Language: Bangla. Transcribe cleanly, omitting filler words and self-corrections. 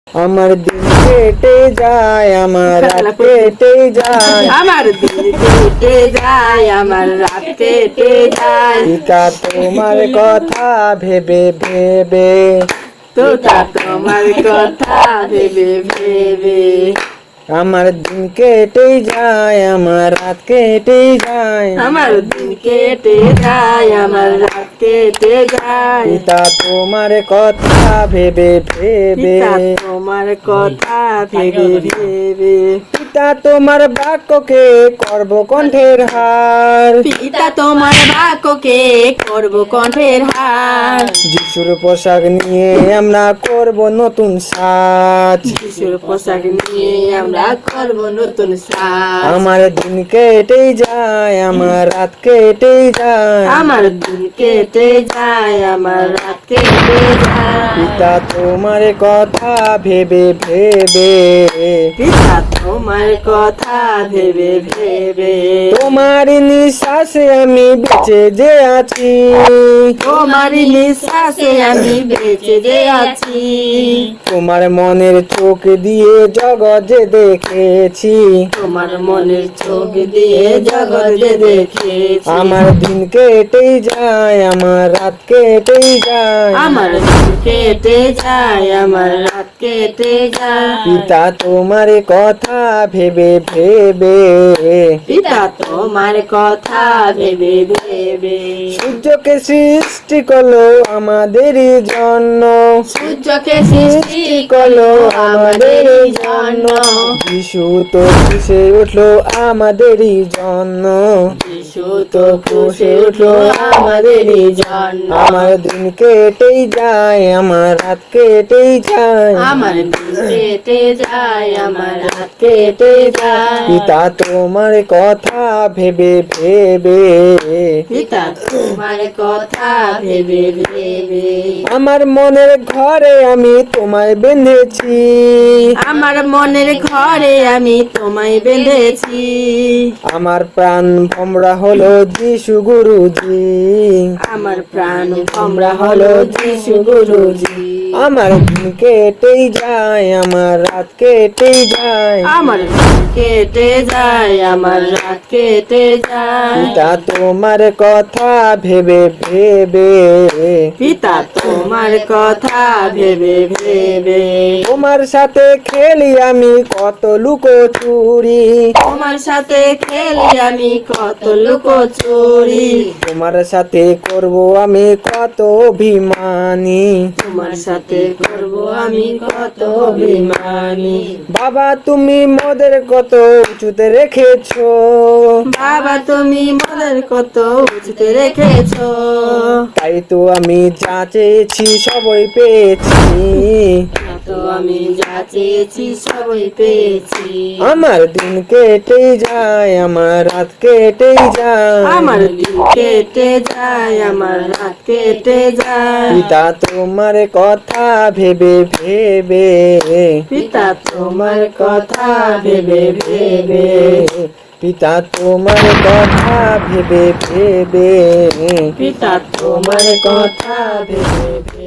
আমার দিন কেটে যায়, আমার রাত কেটে যায়, আমার দিন কেটে যায়, আমার রাত কেটে যায়। পিতা তোমার কথা ভেবে ভেবে, তোতা তোমার কথা ভেবে ভেবে। আমার দিন কেটে যায়, আমার রাত কেটে যায়, আমার দিন কেটে যায়, আমার রাত কেটে যায়। পিতা তোমার কথা ভেবে ভেবে, পিতা তোমার কথা ভেবে ভেবে। পিতা তোমার বাক্যকে করব কণ্ঠের হার, পিতা তোমার বাক্যকে করব কণ্ঠের হার। যিশুর পোশাক নিয়ে আমরা করব নতুন সাজ, যিশুর পোশাক নিয়ে আমরা করব নতুন সাজ। আমার দিন কেটে যায়, আমার রাত কেটে যায়, আমার দিন কেটে যায়, আমার রাত কেটে যায়। পিতা তোমার কথা ভেবে ভেবে, পিতা তোমার কথা ভেবে ভেবে। তোমার নিঃশ্বাসে আমি বেঁচে যে আছি, তোমার নিঃশ্বাসে আমি বেঁচে যে আছি। তোমার মনের চোখ দিয়ে জগৎ যে দেখেছি, তোমার মনের চোখ দিয়ে জগৎ যে দেখেছি। আমার দিন কেটে যায়, আমার রাত কেটে যায়, আমার দিন কেটে যায়, আমার রাত কেটে যায়। পিতা তোমার কথা ভেবে ভেবে, পিতা তোমার কথা ভেবে ভেবে। সূর্যকে সৃষ্টি করলো আমাদের জন্য, সূর্যকে সৃষ্টি করলো আমাদের জন্য। যিশু তো খুশে উঠলো আমাদেরই জন্য, যিশু তো খুশি উঠলো আমাদেরই জন্য। আমার দিন কেটেই যায়, আমার রাত কেটেই যায়, আমার দিন কেটে যায়, আমার রাত কেটে যায়। পিতা তোমার কথা ভেবে ভেবে, পিতা তোমার কথা ভেবে ভেবে। আমার মনের ঘরে আমি তোমায় বেঁধেছি, আমার মনের ঘরে আমি তোমায় বেঁধেছি। আমার প্রাণ ভমরা হলো যিশু গুরুজি, আমার প্রাণ ভমরা হলো যিশু গুরুজি। আমার দিন কেটেই যায়, আমার রাত কেটেই যায়, আমার দিন কেটে যায়, আমার রাত কেটে যায়। পিতা তোমার কথা ভেবে ভেবে, পিতা তোমার কথা ভেবে ভেবে। তোমার সাথে খেলি আমি কত লুকোচুরি, তোমার সাথে খেলি আমি কত লুকোচুরি। তোমার সাথে করব আমি কত অভিমানী, তোমার সাথে করব আমি কত অভিমানী। বাবা তুমি মোদের কত উঁচুতে রেখেছো, বাবা তুমি মনের কত উঁচুতে রেখেছো। তাই তো আমি যা চেয়েছি সবই পেয়েছি, তো আমি যা চেয়েছি সবই পেয়েছি। আমার দিন কেটেই যায়, আমার রাত কেটেই যায়, আমার দিন কেটে যায়, আমার রাত কেটে যায়। পিতা তোমার কথা ভেবে ভেবে, পিতা তোমার কথা ভেবে ভেবে। পিতা তোমার কথা ভেবে ভেবে, পিতা তোমার কথা ভেবে ভেবে।